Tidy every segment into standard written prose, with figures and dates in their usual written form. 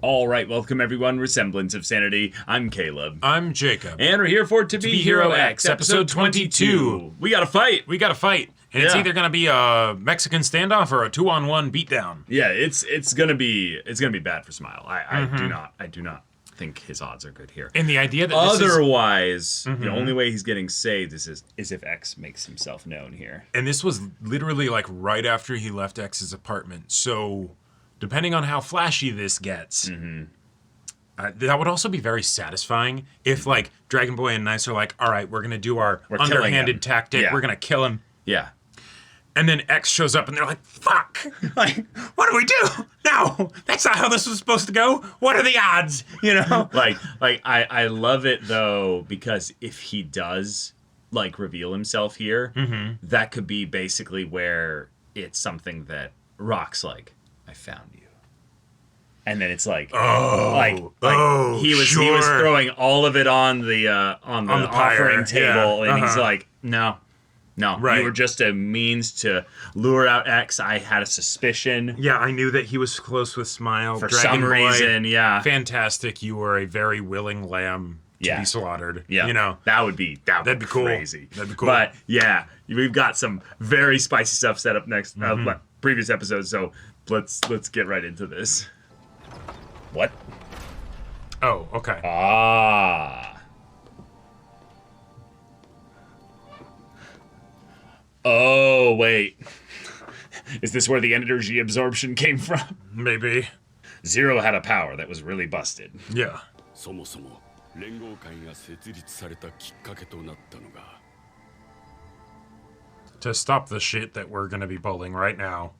All right, welcome everyone. Semblance of Sanity. I'm Caleb. I'm Jacob. And we're here for To Be Hero X, episode 22. We got to fight. And it's either gonna be a Mexican standoff or a 2-on-1 beatdown. Yeah, it's gonna be bad for Smile. I do not think his odds are good here. And the idea that otherwise, the only way he's getting saved is if X makes himself known here. And this was literally like right after he left X's apartment. So depending on how flashy this gets, that would also be very satisfying if like Dragon Boy and Nice are like, all right, we're gonna do our underhanded tactic. Yeah. We're gonna kill him. Yeah. And then X shows up and they're like, fuck, like, what do we do? No, that's not how this was supposed to go. What are the odds? You know? I love it though, because if he does like reveal himself here, that could be basically where it's something that Rock's like, I found you. And then it's like, he was throwing all of it on the offering table, and he's like, no, you were just a means to lure out X. I had a suspicion. Yeah, I knew that he was close with Smile. For Dragon some Boy, reason, yeah. Fantastic. You were a very willing lamb to be slaughtered. Yeah. You know? That'd be cool. Crazy. That'd be cool. But yeah, we've got some very spicy stuff set up next previous episodes, so let's get right into this. What? Oh, okay. Oh, wait. Is this where the energy absorption came from? Maybe. Zero had a power that was really busted. Yeah. To stop the shit that we're gonna be pulling right now.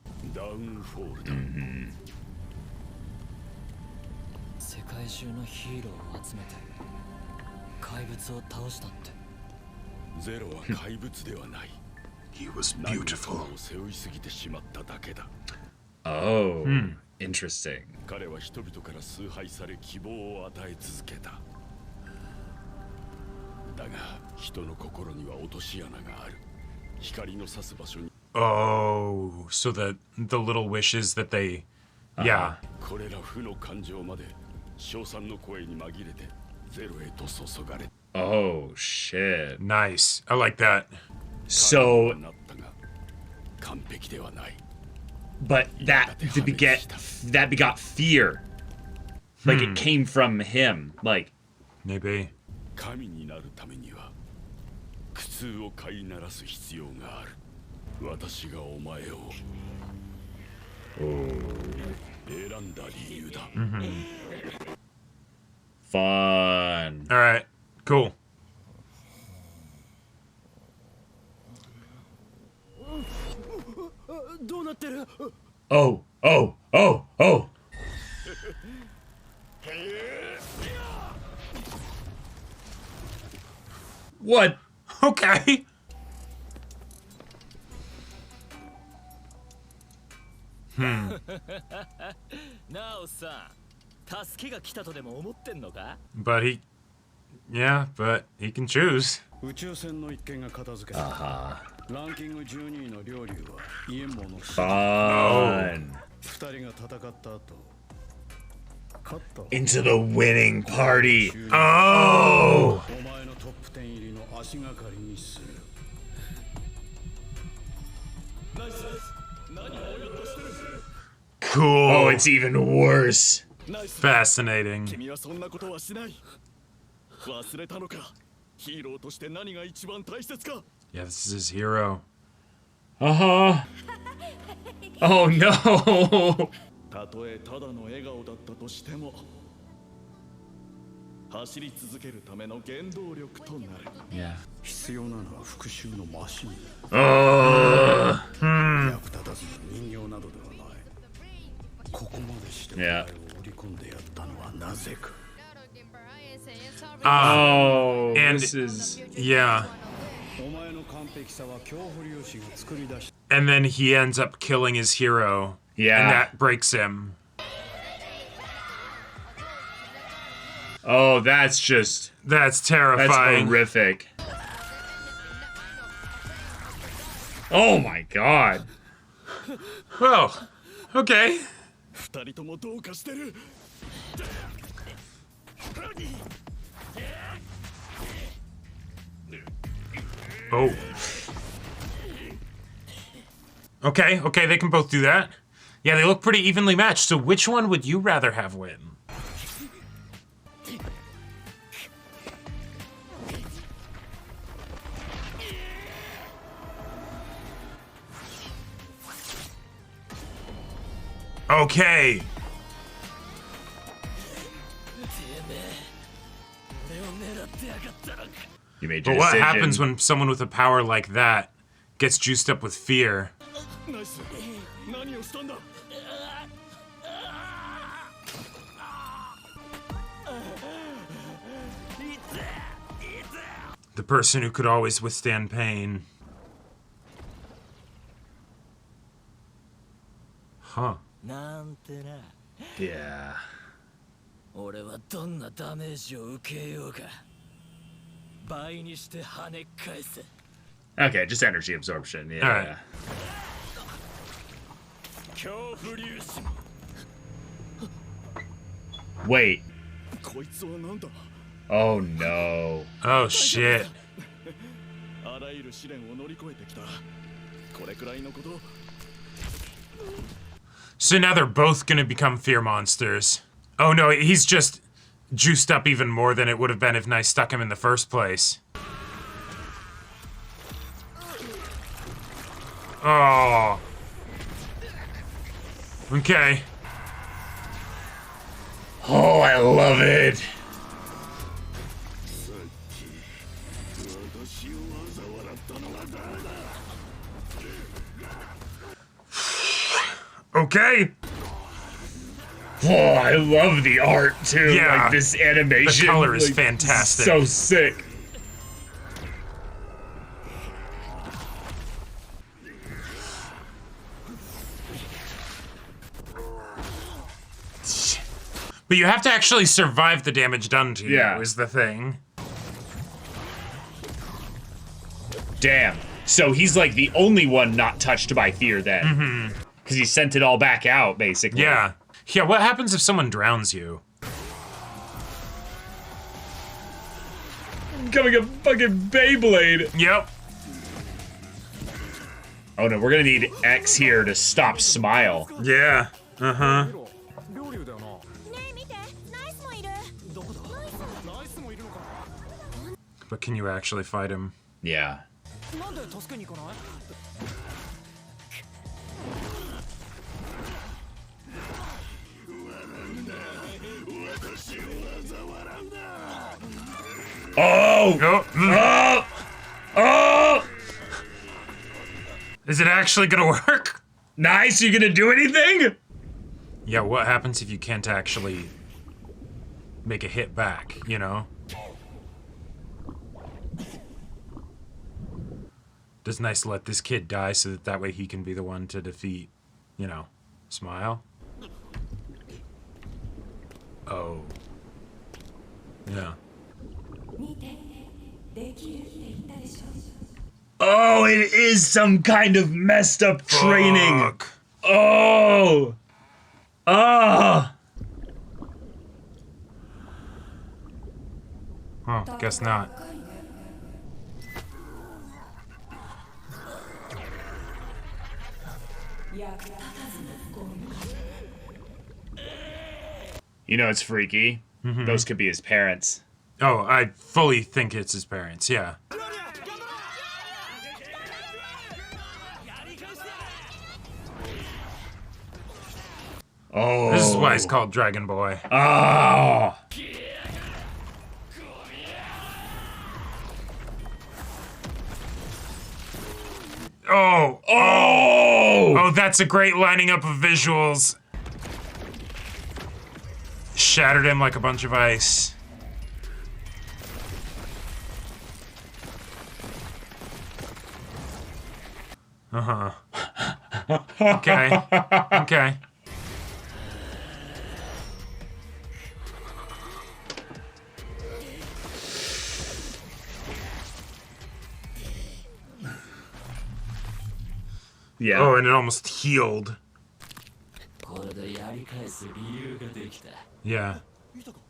He was beautiful. Oh, interesting. Oh, so the little wishes that they... Yeah. Oh, shit. Nice. I like that. So... But that begot fear. Like, it came from him. Like... Maybe. Fun. All right. Cool. Oh. What? Okay. But he... Yeah, but he can choose. Fun. Into the winning party. Oh! Cool. Oh, it's even worse. Fascinating. Yeah, this is his hero. Oh no. Yeah. Yeah. And this is... Yeah. And then he ends up killing his hero. Yeah. And that breaks him. Oh, that's just... That's terrifying. That's horrific. Oh my god. Well, okay. Oh. Okay, they can both do that. Yeah, they look pretty evenly matched. So which one would you rather have win? Okay. You made your But what decision. happens when someone with a power like that gets juiced up with fear? The person who could always withstand pain. Huh. Yeah. Okay, just energy absorption. Yeah. All right. Wait. Oh no. Oh shit. So now they're both gonna become fear monsters. Oh no, he's just juiced up even more than it would have been if Nice stuck him in the first place. Oh. Okay. Oh, I love it. Okay. Oh, I love the art too. Yeah. Like this animation. The color is like, fantastic. So sick. But you have to actually survive the damage done to you, Yeah. is the thing. Damn. So he's like the only one not touched by fear then. Mm-hmm. Because he sent it all back out, basically. Yeah. Yeah, what happens if someone drowns you? Becoming a fucking Beyblade. Yep. Oh no, we're gonna need X here to stop Smile. Yeah. Uh-huh. But can you actually fight him? Yeah. Oh! Oh! Oh! Oh! Is it actually gonna work? Nice, you gonna do anything? Yeah, what happens if you can't actually make a hit back, you know? Does Nice let this kid die so that way he can be the one to defeat, you know, Smile? Oh. Yeah. Oh, it is some kind of messed up training. Fuck. Oh! Ah! Oh, guess not. You know it's freaky. Mm-hmm. Those could be his parents. Oh, I fully think it's his parents, yeah. Oh. This is why he's called Dragon Boy. Oh! Oh! Oh! Oh, that's a great lining up of visuals. Shattered him like a bunch of ice. Uh-huh. Okay. Okay. Yeah. Oh, and it almost healed. Yeah.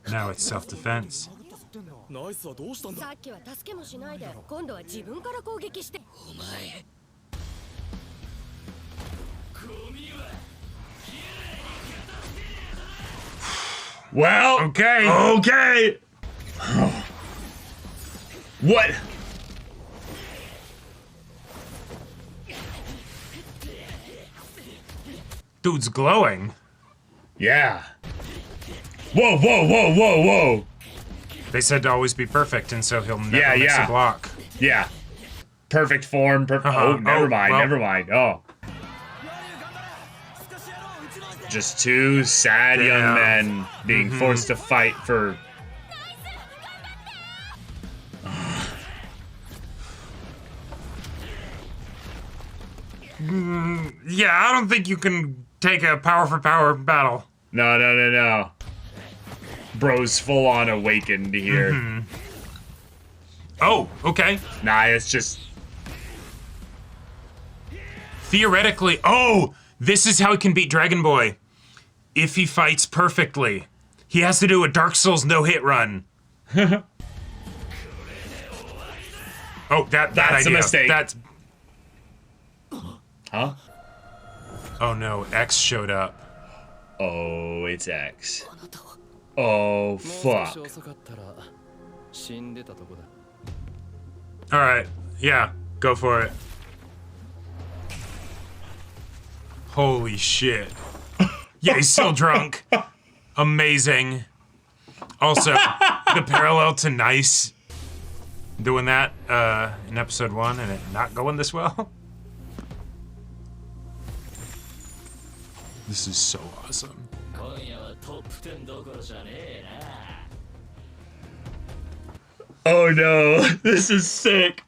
Now it's self-defense. さっきは助けもしないで今度は自分から攻撃して。お前 Well, okay. What? Dude's glowing. Yeah. Whoa. They said to always be perfect, and so he'll never miss a block. Yeah. Perfect form. Oh, never mind. Oh. Just two sad young men being forced to fight for... Yeah, I don't think you can take a power for power battle. No. Bro's full on awakened here. Oh, okay. Nah, it's just... Theoretically, oh, this is how he can beat Dragon Boy. If he fights perfectly. He has to do a Dark Souls no-hit run. Oh, that's idea. A mistake. That's... Huh? Oh no, X showed up. Oh, it's X. Oh, fuck. Alright, yeah, go for it. Holy shit. Yeah, he's still drunk. Amazing. Also, the parallel to Nice doing that in episode 1 and it not going this well. This is so awesome. Oh no, this is sick.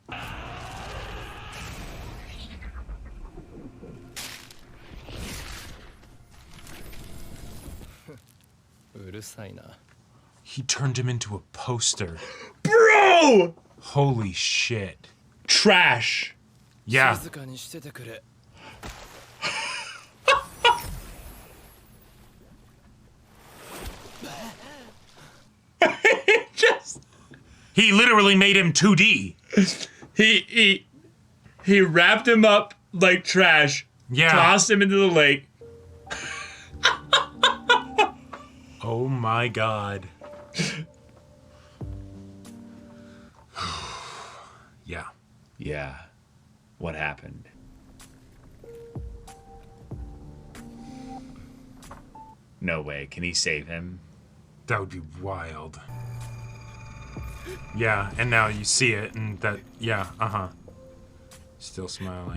He turned him into a poster. Bro! Holy shit. Trash. Yeah. He literally made him 2D. He wrapped him up like trash. Yeah. Tossed him into the lake. Oh my god. Yeah. Yeah. What happened? No way. Can he save him? That would be wild. Yeah, and now you see it, and that, yeah, Still smiling.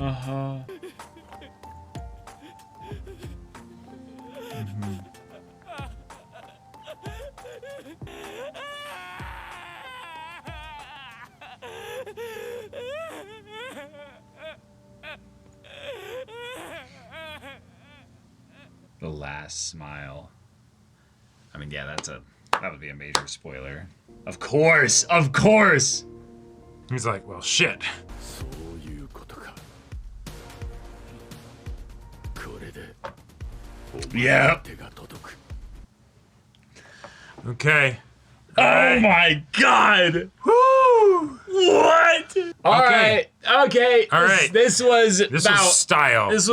The last smile. I mean, yeah, that would be a major spoiler. Of course. He's like, well, shit. Yeah. Okay. Oh my god. Woo! What? All right. Okay. All right. This was style. This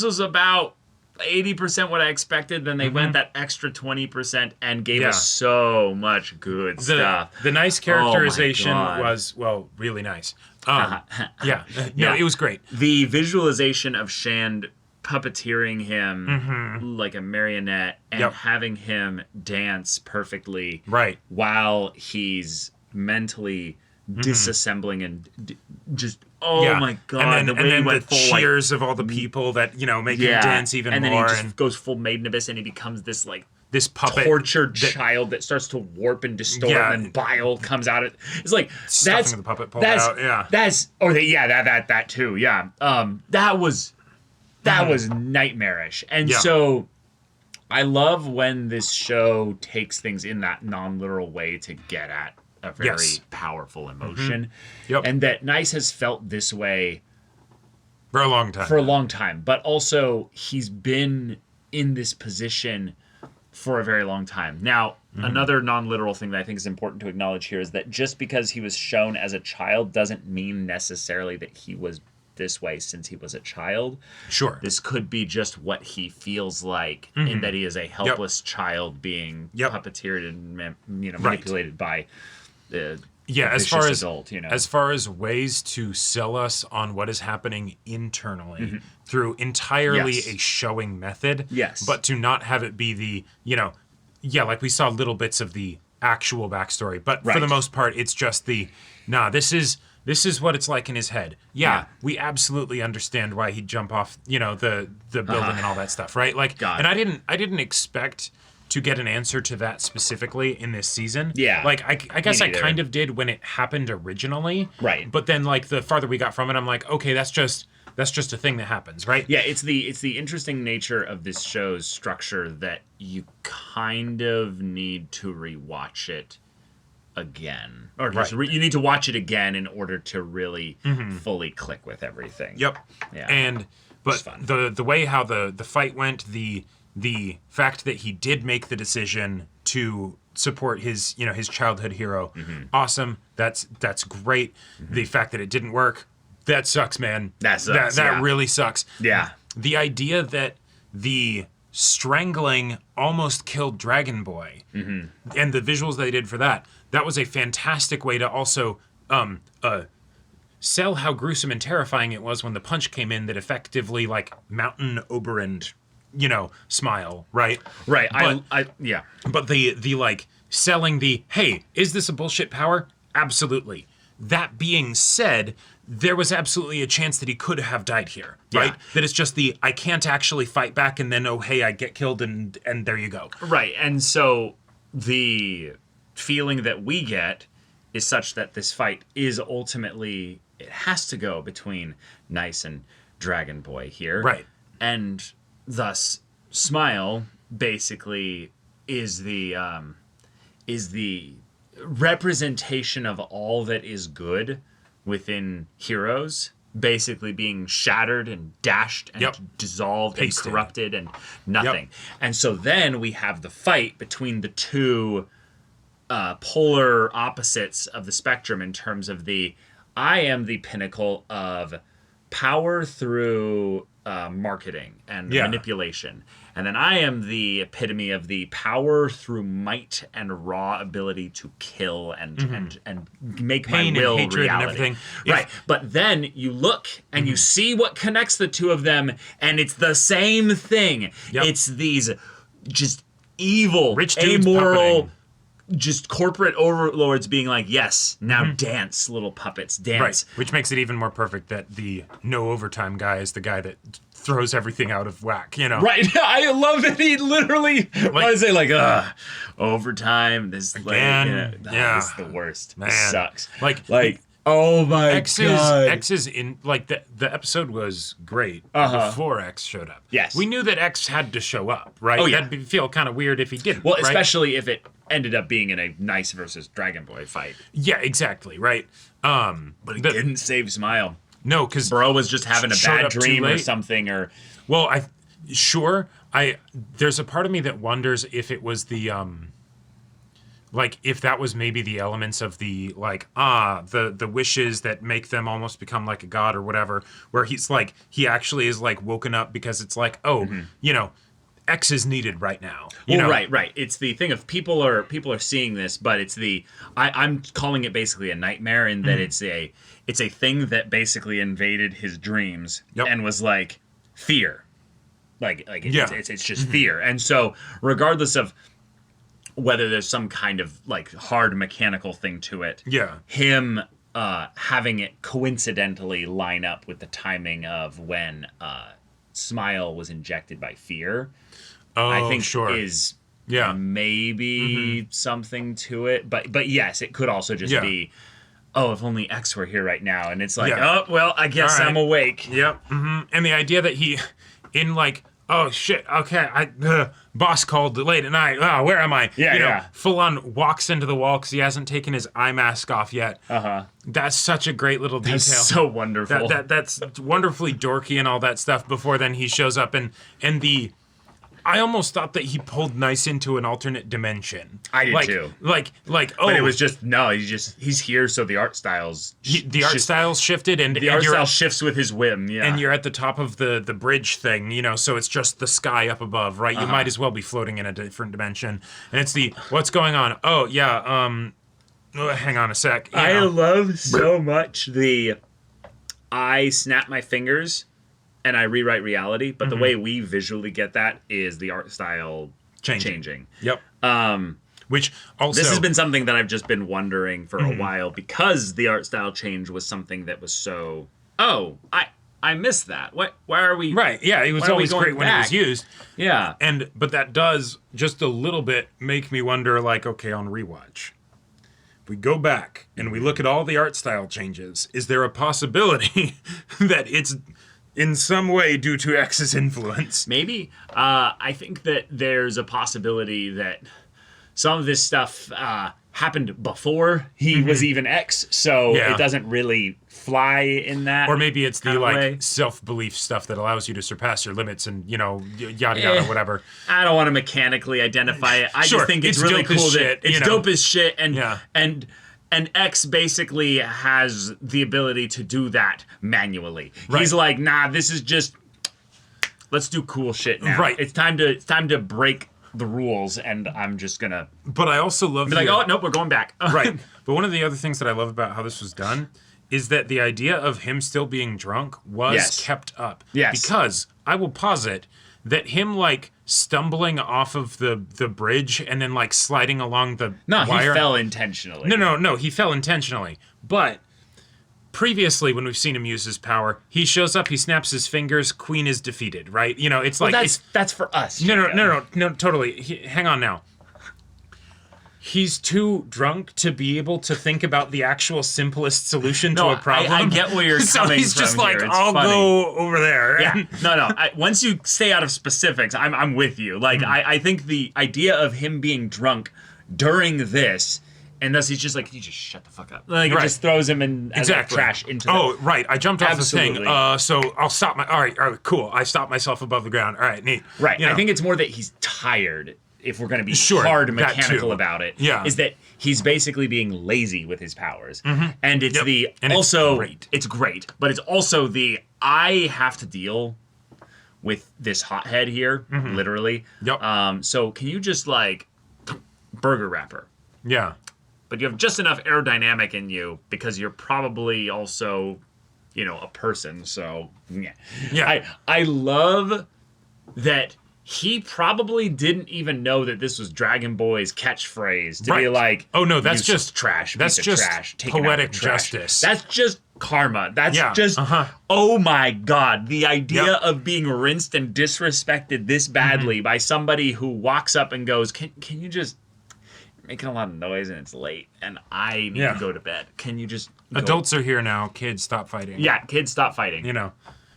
was about 80% what I expected. Then they went that extra 20% and gave us so much good stuff. The nice characterization was, well, really nice. It was great. The visualization of Shand puppeteering him like a marionette and having him dance perfectly while he's mentally disassembling and just my god, and then the cheers of all the people that make him dance even and then more, he just goes full Magnibus and he becomes this this puppet tortured child that starts to warp and distort and then bile comes out. It's like that's the puppet pulled out. That too. That was nightmarish. And so I love when this show takes things in that non-literal way to get at a very powerful emotion. And that Nice has felt this way for a long time. But also he's been in this position for a very long time. Now, another non-literal thing that I think is important to acknowledge here is that just because he was shown as a child doesn't mean necessarily that he was this way since he was a child. Sure. This could be just what he feels like in that he is a helpless child being puppeteered and manipulated by the as far as adult, as far as ways to sell us on what is happening internally through entirely a showing method. Yes. But to not have it be the, like we saw little bits of the actual backstory, but for the most part, it's just the, this is what it's like in his head. Yeah, we absolutely understand why he'd jump off, the building and all that stuff, right? Like, and I didn't expect to get an answer to that specifically in this season. Yeah. Like, I guess I kind of did when it happened originally. Right. But then, like, the farther we got from it, I'm like, okay, that's just a thing that happens, right? Yeah, it's the interesting nature of this show's structure that you kind of need to rewatch it again, or just you need to watch it again in order to really fully click with everything. Yep. Yeah. But the way how the fight went, the fact that he did make the decision to support his his childhood hero, awesome. That's great. The fact that it didn't work, that sucks, man. That sucks. That really sucks. Yeah. The idea that the strangling almost killed Dragon Boy, and the visuals they did for that was a fantastic way to also sell how gruesome and terrifying it was when the punch came in that effectively like Mountain Oberyn, smile, right? Right. But, But the like selling the, hey, is this a bullshit power? Absolutely. That being said, there was absolutely a chance that he could have died here, right? Yeah. That it's just the, I can't actually fight back and then, oh, hey, I get killed and there you go. Right. And so the feeling that we get is such that this fight is ultimately, it has to go between Nice and Dragon Boy here. Right. And thus, Smile basically is the representation of all that is good within heroes, basically being shattered and dashed and dissolved Pasted. and corrupted and nothing. And so then we have the fight between the two polar opposites of the spectrum in terms of I am the pinnacle of power through marketing and manipulation. And then I am the epitome of the power through might and raw ability to kill and make Pain my will and hatred reality. and everything. Right. But then you look and you see what connects the two of them, and it's the same thing. Yep. It's these just evil, Rich dudes amoral, puppeting. just corporate overlords being like, yes, now dance, little puppets, dance. Right, which makes it even more perfect that the no overtime guy is the guy that throws everything out of whack, Right, I love that he literally, overtime, this, again, this is the worst. Man. This sucks. Like, oh my God. X is in, like, the episode was great before X showed up. Yes. We knew that X had to show up, right? Oh, yeah. That'd feel kind of weird if he didn't, Well, right? especially if it ended up being in a Nice versus Dragon Boy fight. Yeah, exactly, right? But he didn't save Smile. No, because Bro was just having a showed bad up too dream or late. something, or... Well, there's a part of me that wonders if it was the like if that was maybe the elements of the like the wishes that make them almost become like a god or whatever, where he's like he actually is like woken up because it's like, oh, X is needed right now. You know? Right. It's the thing of people are seeing this, but it's I'm calling it basically a nightmare in that it's a thing that basically invaded his dreams and was like fear, it's just fear. And so regardless of whether there's some kind of like hard mechanical thing to it, him having it coincidentally line up with the timing of when Smile was injected by fear, I think is maybe something to it. But yes, it could also just be, oh, if only X were here right now. And it's like, oh, well, I guess I'm awake. Yep. And the idea that he, in like, oh shit, okay, boss called late at night. Oh, where am I? Full on walks into the wall because he hasn't taken his eye mask off yet. That's such a great little detail. That's so wonderful. That's wonderfully dorky and all that stuff. Before then, he shows up and the I almost thought that he pulled Nice into an alternate dimension. I did like, too. Like, oh, but it was just no. He's here, so the art styles. The art styles shifted, and the art style shifts with his whim. Yeah, and you're at the top of the bridge thing, so it's just the sky up above, right? You might as well be floating in a different dimension. And it's what's going on? Oh yeah. Hang on a sec. I love so much I snap my fingers and I rewrite reality, but the way we visually get that is the art style changing. Yep. Which also... This has been something that I've just been wondering for a while, because the art style change was something that was so... Oh, I missed that. Why are we... Right, yeah, it was always great when it was used. Yeah. But that does, just a little bit, make me wonder, like, okay, on rewatch, if we go back and we look at all the art style changes, is there a possibility that it's in some way due to X's influence? Maybe. I think that there's a possibility that some of this stuff happened before he was even X, so it doesn't really fly in that. Or maybe it's the way. self-belief stuff that allows you to surpass your limits and, yada yada, whatever. I don't want to mechanically identify it. I just think it's really cool that it's dope as shit, and X basically has the ability to do that manually. Right. He's like, nah, this is just, let's do cool shit now. Right. It's time to break the rules, and I'm just gonna. But I also love be like, oh nope, we're going back. Right. But one of the other things that I love about how this was done is that the idea of him still being drunk was kept up. Yes. Because I will posit that him stumbling off of the bridge and then sliding along the wire. He fell intentionally. No, he fell intentionally. But previously, when we've seen him use his power, he shows up, he snaps his fingers, Queen is defeated, right? It's that's for us. No, totally. Hang on now. He's too drunk to be able to think about the actual simplest solution to a problem. I get where you're coming from. So he's just here. It's I'll funny. go over there. Yeah, no. Once you stay out of specifics, I'm with you. I think the idea of him being drunk during this, and thus he's just like, you just shut the fuck up. It just throws him in as trash into the... Oh, right. I jumped off the thing. So I'll stop all right, cool. I stopped myself above the ground. All right, neat. Right. I think it's more that he's tired, if we're going to be hard mechanical about it. Yeah. Is that he's basically being lazy with his powers. And it's it's great, but it's also I have to deal with this hothead here, literally. Yep. So can you just burger wrapper? Yeah. But you have just enough aerodynamic in you because you're probably also, a person. So yeah. I love that he probably didn't even know that this was Dragon Boy's catchphrase to be like, oh no, that's just trash. That's just trash, poetic justice. That's just karma. That's just oh my god, the idea of being rinsed and disrespected this badly by somebody who walks up and goes, can you just, you're making a lot of noise and it's late and I need to go to bed. Can you just go? Adults are here now. Kids, stop fighting. Yeah, kids, stop fighting.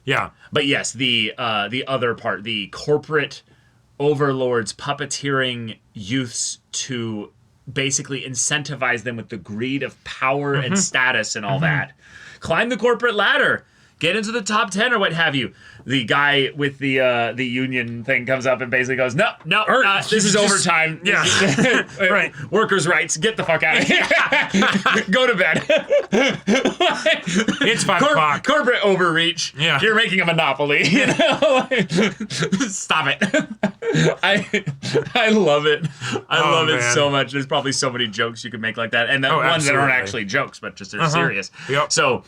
Yeah. But yes, the other part, the corporate overlords puppeteering youths to basically incentivize them with the greed of power and status and all that. Climb the corporate ladder. Get into the top 10 or what have you. The guy with the union thing comes up and basically goes, no, this is overtime. Yeah. Right. Workers' rights. Get the fuck out of here. Go to bed. It's 5 o'clock. Corporate overreach. Yeah. You're making a monopoly. Stop it. I love it. I love it so much. There's probably so many jokes you could make like that. And the ones that aren't actually jokes, but just they're serious. Yep. So,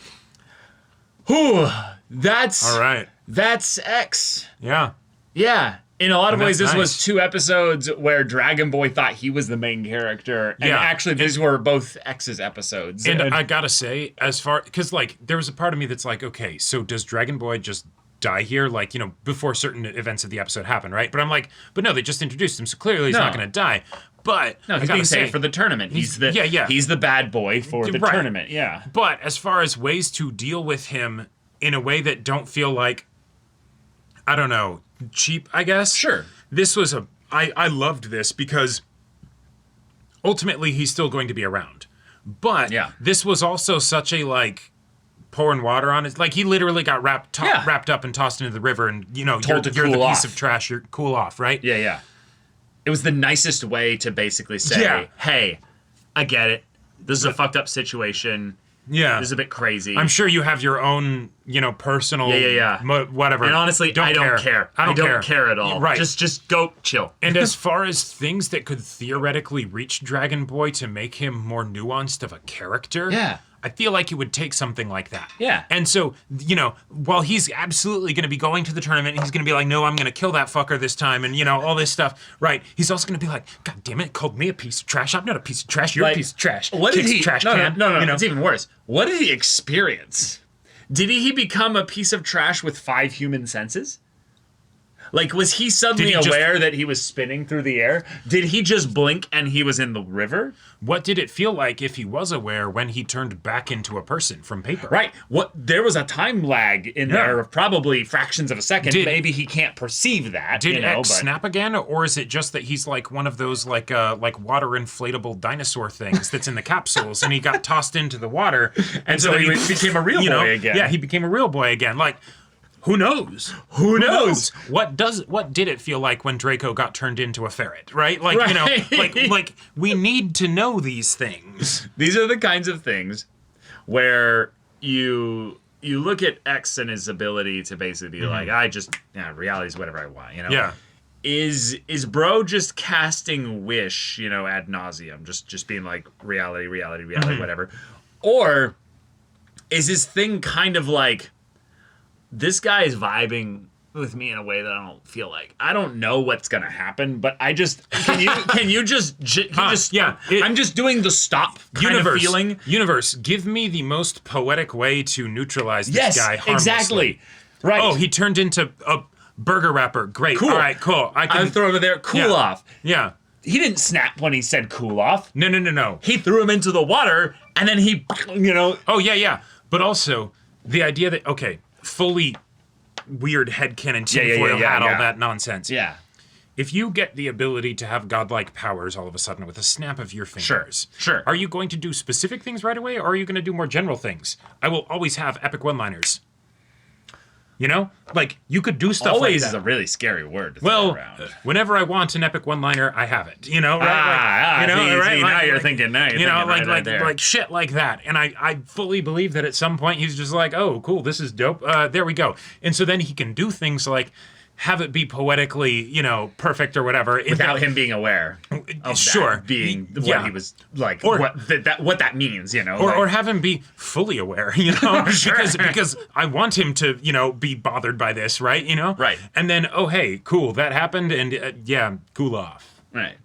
that's all right. That's X. Yeah. Yeah. In a lot of ways, this nice. was 2 episodes where Dragon Boy thought he was the main character. And actually, these were both X's episodes. And I gotta say, because there was a part of me that's like, okay, so does Dragon Boy just die here? Before certain events of the episode happen, right? But I'm like, but no, they just introduced him, so clearly he's not gonna die. But no, he's being saved for the tournament. He's the bad boy for the tournament. Yeah. But as far as ways to deal with him in a way that don't feel like, I don't know, cheap, I guess. Sure. This was I loved this because ultimately he's still going to be around. But this was also such a pouring water on his, like he literally got wrapped up and tossed into the river, and you're Told to the cool piece off. of trash. You're cool off, right? Yeah. It was the nicest way to basically say, Yeah. hey, I get it. This is a fucked up situation. Yeah. This is a bit crazy. I'm sure you have your own, personal, whatever. And honestly, I don't care. I don't care at all. Right. Just go chill. And as far as things that could theoretically reach Dragon Boy to make him more nuanced of a character, I feel like it would take something like that. Yeah. And so, while he's absolutely going to be going to the tournament, he's going to be like, no, I'm going to kill that fucker this time, and, all this stuff, right? He's also going to be like, God damn it, called me a piece of trash. I'm not a piece of trash. You're a piece of trash. What did Kicks he... trash no, can. no, it's even worse. What did he experience? Did he become a piece of trash with 5 human senses? Like, was he suddenly aware that he was spinning through the air? Did he just blink and he was in the river? What did it feel like if he was aware when he turned back into a person from paper? Right. There was a time lag in there of probably fractions of a second. Maybe he can't perceive that. Did X snap again, or is it just that he's like one of those like water inflatable dinosaur things that's in the capsules, and he got tossed into the water, and so he became a real boy again? Yeah, he became a real boy again. Like, who knows? Who knows? What did it feel like when Draco got turned into a ferret? Right? Like, Right. like we need to know these things. These are the kinds of things where you look at X and his ability to basically be like, reality's whatever I want, Yeah. Is bro just casting wish, ad nauseum, just being like reality, whatever? Or is his thing kind of like, this guy is vibing with me in a way that I don't feel like. I don't know what's gonna happen, but I'm just doing the stop kind of feeling. Universe, give me the most poetic way to neutralize this guy harmlessly. Exactly. Right. Oh, he turned into a burger wrapper. Great. Cool. All right, cool. I'll throw him there. Cool off. Yeah. He didn't snap when he said cool off. No. He threw him into the water, and then he, Oh, yeah. But also, the idea that, okay, fully weird headcanon tinfoil hat, all that nonsense. Yeah. If you get the ability to have godlike powers all of a sudden with a snap of your fingers, Sure. Are you going to do specific things right away, or are you going to do more general things? I will always have epic one-liners. Like, you could do stuff Always like is that. a really scary word to throw around. Whenever I want an epic one-liner, I have it. Right? Now you're thinking Like shit like that. And I fully believe that at some point he's just like, oh, cool, this is dope. There we go. And so then he can do things like have it be poetically, perfect or whatever. Without him being aware of that being what he was like, or what that means, Or have him be fully aware, because I want him to, be bothered by this, right? Right. And then, oh, hey, cool, that happened, and cool off. Right.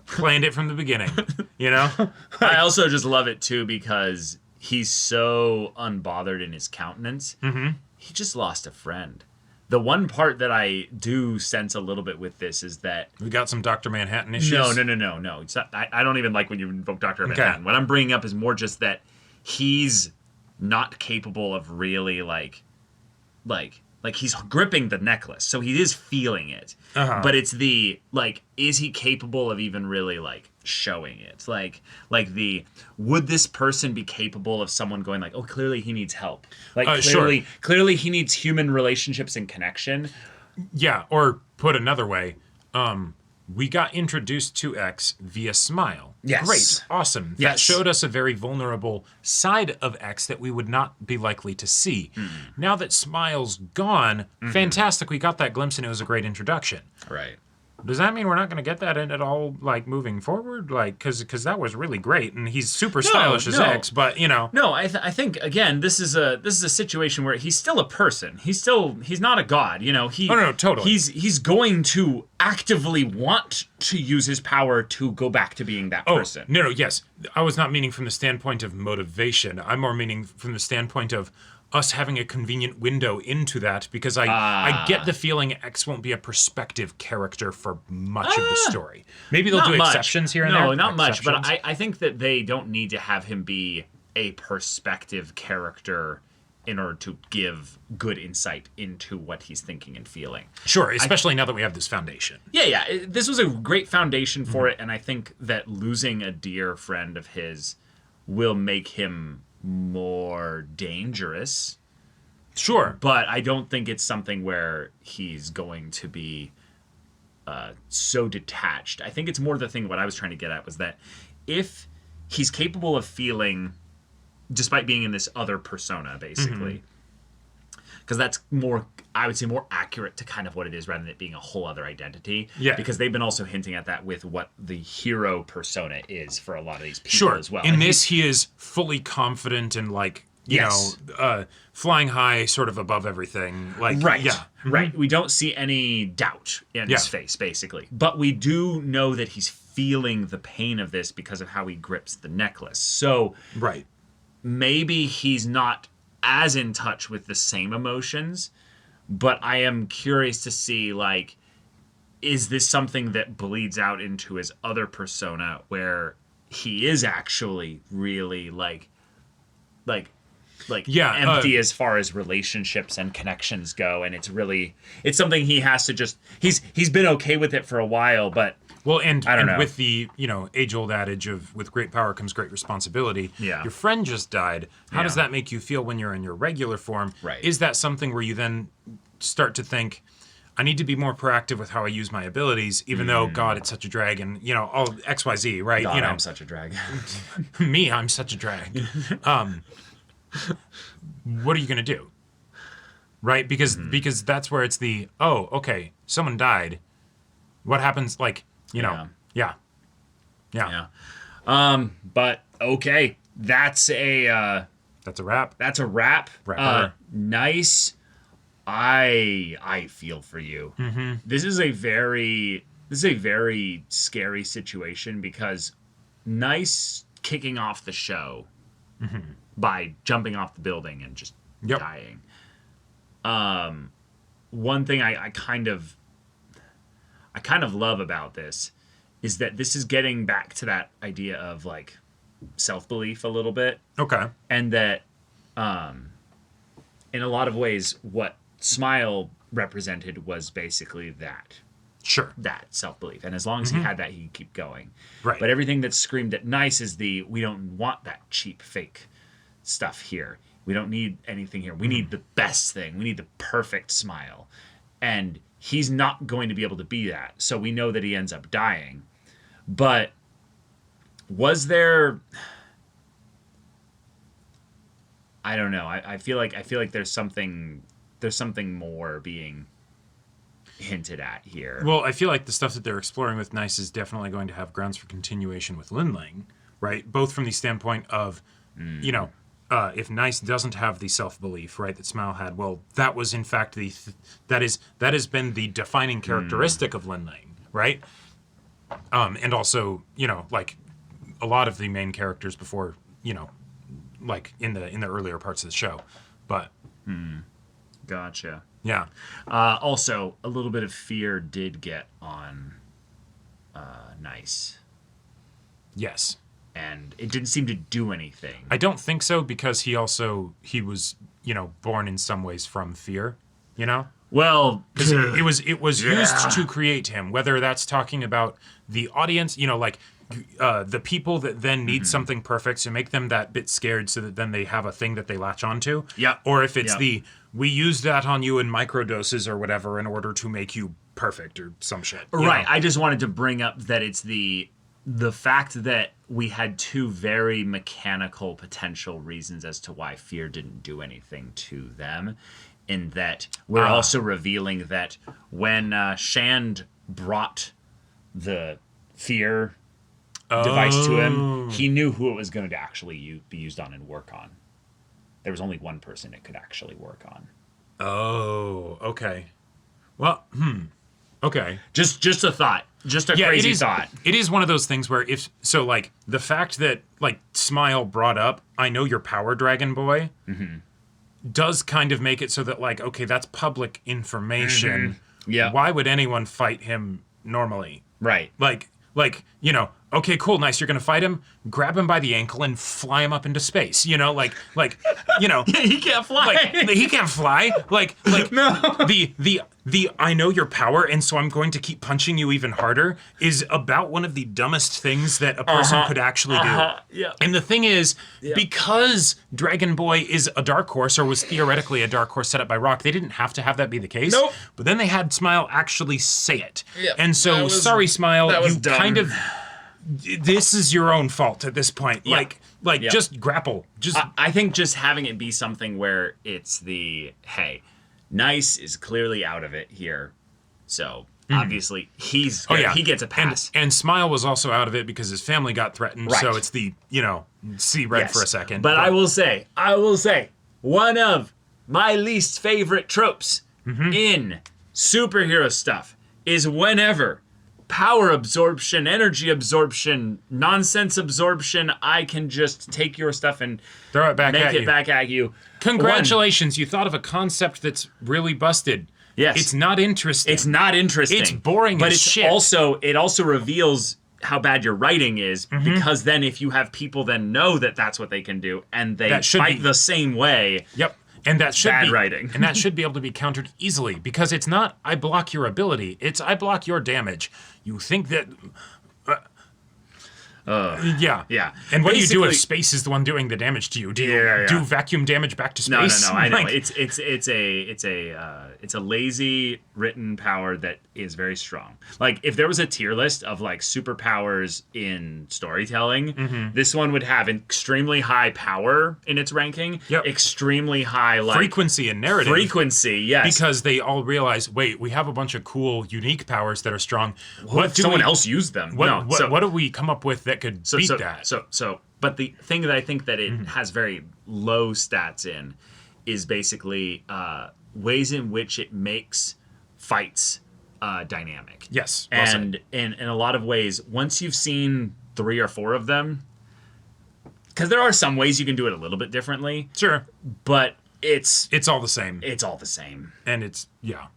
Planned it from the beginning, I also just love it too because he's so unbothered in his countenance. Mm-hmm. He just lost a friend. The one part that I do sense a little bit with this is that... We got some Dr. Manhattan issues? No. It's not, I don't even like when you invoke Dr. Manhattan. What I'm bringing up is more just that he's not capable of really, like he's gripping the necklace, so he is feeling it. Uh-huh. But it's the, is he capable of even really, showing it? Would this person be capable of someone going oh, clearly he needs help? Clearly he needs human relationships and connection. Yeah, or put another way, we got introduced to X via Smile. Yes. Great. Awesome. Yes. That showed us a very vulnerable side of X that we would not be likely to see. Mm-hmm. Now that Smile's gone, fantastic, we got that glimpse and it was a great introduction. Right. Does that mean we're not going to get that in at all, moving forward? Because that was really great, and he's super stylish as X, but, No, I think, again, this is a situation where he's still a person. He's not a god, no, totally. He's going to actively want to use his power to go back to being that person. No, yes. I was not meaning from the standpoint of motivation. I'm more meaning from the standpoint of us having a convenient window into that, because I get the feeling X won't be a perspective character for much of the story. Maybe they'll do exceptions here and there. No, not much, but I think that they don't need to have him be a perspective character in order to give good insight into what he's thinking and feeling. Sure, especially now that we have this foundation. Yeah. This was a great foundation for it, and I think that losing a dear friend of his will make him more dangerous. Sure. But I don't think it's something where he's going to be so detached. I think it's more the thing what I was trying to get at was that if he's capable of feeling, despite being in this other persona, basically, because that's more, I would say, more accurate to kind of what it is rather than it being a whole other identity. Yeah. Because they've been also hinting at that with what the hero persona is for a lot of these people as well. In And this, he is fully confident and like, you know, flying high, sort of above everything. Like, right. Yeah. Right. We don't see any doubt in his face, basically. But we do know that he's feeling the pain of this because of how he grips the necklace. So Right. maybe he's not as in touch with the same emotions, but I am curious to see, like, is this something that bleeds out into his other persona where he is actually really empty as far as relationships and connections go, and it's something he has to just he's been okay with it for a while, but Well, and I don't know. with the, you know, age-old adage of with great power comes great responsibility. Yeah. Your friend just died. How does Yeah. that make you feel when you're in your regular form? Right. Is that something where you then start to think, I need to be more proactive with how I use my abilities, even though, God, it's such a drag, and, you know, all XYZ, right? God, you know, I'm such a drag. me, I'm such a drag. What are you going to do? Right? Because that's where it's the, oh, okay, someone died. What happens, like, you know, yeah. Yeah. But okay, that's a wrap. That's a wrap. Wrapper. Nice. I feel for you. Mm-hmm. This is a very scary situation because Nice kicking off the show by jumping off the building and just dying. One thing I kind of love about this is that this is getting back to that idea of like self-belief a little bit. Okay. And that in a lot of ways what Smile represented was basically that self-belief, and as long as he had that, he could keep going. Right. But everything that's screamed at Nice is we don't want that cheap fake stuff here. We don't need anything here. We need the best thing. We need the perfect Smile, and he's not going to be able to be that. So we know that he ends up dying. But was there, I don't know. I feel like there's something more being hinted at here. Well, I feel like the stuff that they're exploring with Nice is definitely going to have grounds for continuation with Linling, right? Both from the standpoint of, you know, if Nice doesn't have the self-belief, right, that Smile had, well, that was in fact that has been the defining characteristic of Linling, right? And also, you know, like a lot of the main characters before, you know, like in the earlier parts of the show, but Gotcha. yeah. Also, a little bit of fear did get on Nice. Yes. And it didn't seem to do anything. I don't think so, because he was, you know, born in some ways from fear, you know? Well, Because it was used to create him, whether that's talking about the audience, you know, like the people that then need something perfect to make them that bit scared so that then they have a thing that they latch onto. Yeah. Or if it's we use that on you in microdoses or whatever in order to make you perfect or some shit. Right. know? I just wanted to bring up that it's the fact that we had two very mechanical potential reasons as to why fear didn't do anything to them. In that we're also revealing that when Shand brought the fear device to him, he knew who it was going to actually be used on and work on. There was only one person it could actually work on. Oh, okay. Well, okay. Just a thought. Just a crazy thought. It is one of those things where like the fact that like Smile brought up, I know you're Power Dragon Boy, does kind of make it so that like, okay, that's public information. Yeah. Why would anyone fight him normally? Right. Like, you know, okay, cool, nice. You're gonna fight him. Grab him by the ankle and fly him up into space. You know, like you know. He can't fly. Like he can't fly. Like no. The I know your power, and so I'm going to keep punching you even harder is about one of the dumbest things that a person could actually do. Yeah. And the thing is, because Dragon Boy is a dark horse, or was theoretically a dark horse set up by Rock, they didn't have to have that be the case. Nope. But then they had Smile actually say it. Yeah. And so, sorry, Smile, that was you dumb. kind of... This is your own fault at this point. Yeah. Like just grapple. Just I think just having it be something where it's the, hey, Nice is clearly out of it here. So obviously he gets a pass. And Smile was also out of it because his family got threatened. Right. So it's the, see red Yes. for a second. But I will say, one of my least favorite tropes in superhero stuff is whenever power absorption, energy absorption, nonsense absorption, I can just take your stuff and throw it back make at it you. back at you. Congratulations, you thought of a concept that's really busted. Yes. It's not interesting. It's not interesting. It's boring but as it's shit. it also reveals how bad your writing is, because then if you have people then know that that's what they can do and they fight the same way. Yep. And that should Bad be writing. And that should be able to be countered easily, because it's not I block your ability, it's I block your damage. You think that yeah. And what do you do if space is the one doing the damage to you? Do you do vacuum damage back to space? No. I know it's a lazy written power that is very strong. Like if there was a tier list of like superpowers in storytelling, this one would have extremely high power in its ranking. Yep. Extremely high like frequency and narrative. Frequency, yes. Because they all realize, wait, we have a bunch of cool, unique powers that are strong. What if someone else used them? What do we come up with that could beat that? But the thing that I think that it has very low stats in is basically ways in which it makes fights dynamic. Yes. And in a lot of ways, once you've seen 3 or 4 of them, because there are some ways you can do it a little bit differently. Sure. But it's all the same. It's all the same. And it's, yeah.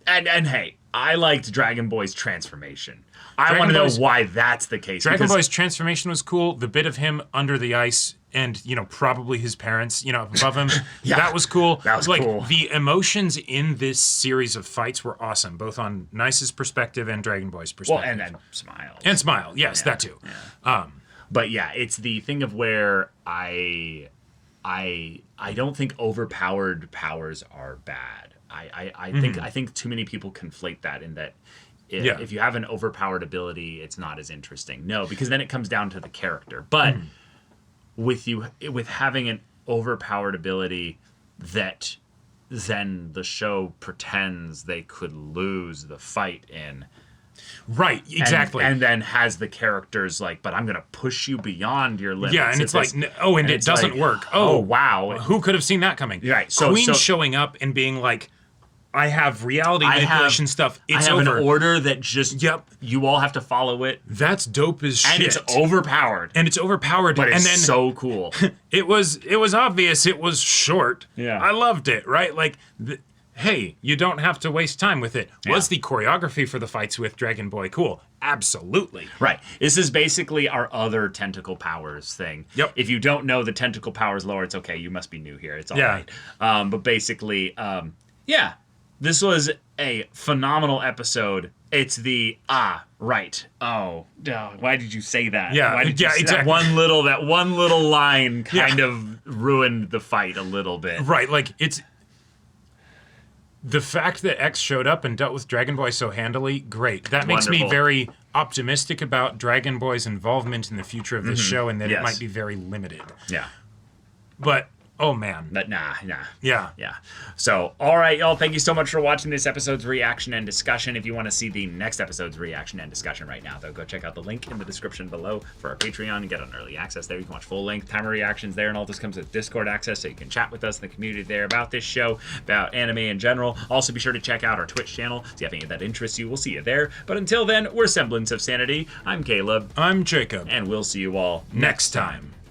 And hey, I liked Dragon Boy's transformation. I want to know why that's the case. Dragon Boy's transformation was cool. The bit of him under the ice and, probably his parents, above him, that was cool. That was cool. The emotions in this series of fights were awesome, both on Nice's perspective and Dragon Boy's perspective. Well, and Smile. And Smile, yes, that too. Yeah. But yeah, it's the thing of where I don't think overpowered powers are bad. I think too many people conflate that in that if you have an overpowered ability, it's not as interesting. No, because then it comes down to the character. But with having an overpowered ability that then the show pretends they could lose the fight in. Right, exactly. And then has the characters like, but I'm going to push you beyond your limits. Yeah, and it's like, and it doesn't work. Oh, wow. Who could have seen that coming? Right. Queen showing up and being like, I have reality manipulation stuff. It's I have over. An order that just, you all have to follow it. That's dope as shit. And it's overpowered. But it's so cool. It was obvious. It was short. Yeah. I loved it, right? Like, hey, you don't have to waste time with it. Yeah. Was the choreography for the fights with Dragon Boy cool? Absolutely. Right. This is basically our other tentacle powers thing. Yep. If you don't know the tentacle powers lore, it's okay. You must be new here. It's all right. But basically, this was a phenomenal episode. It's the right. Oh, why did you say that? Yeah, why did you say exactly. That one little line kind of ruined the fight a little bit. Right, like it's the fact that X showed up and dealt with Dragon Boy so handily. Great. That makes me very optimistic about Dragon Boy's involvement in the future of this show, and that it might be very limited. Yeah, but. Oh, man. But nah. Yeah. So, all right, y'all. Thank you so much for watching this episode's reaction and discussion. If you want to see the next episode's reaction and discussion right now, though, go check out the link in the description below for our Patreon and get on early access there. You can watch full-length timer reactions there, and all this comes with Discord access, so you can chat with us in the community there about this show, about anime in general. Also, be sure to check out our Twitch channel. See if any of that interests you. We'll see you there. But until then, we're Semblance of Sanity. I'm Caleb. I'm Jacob. And we'll see you all next time.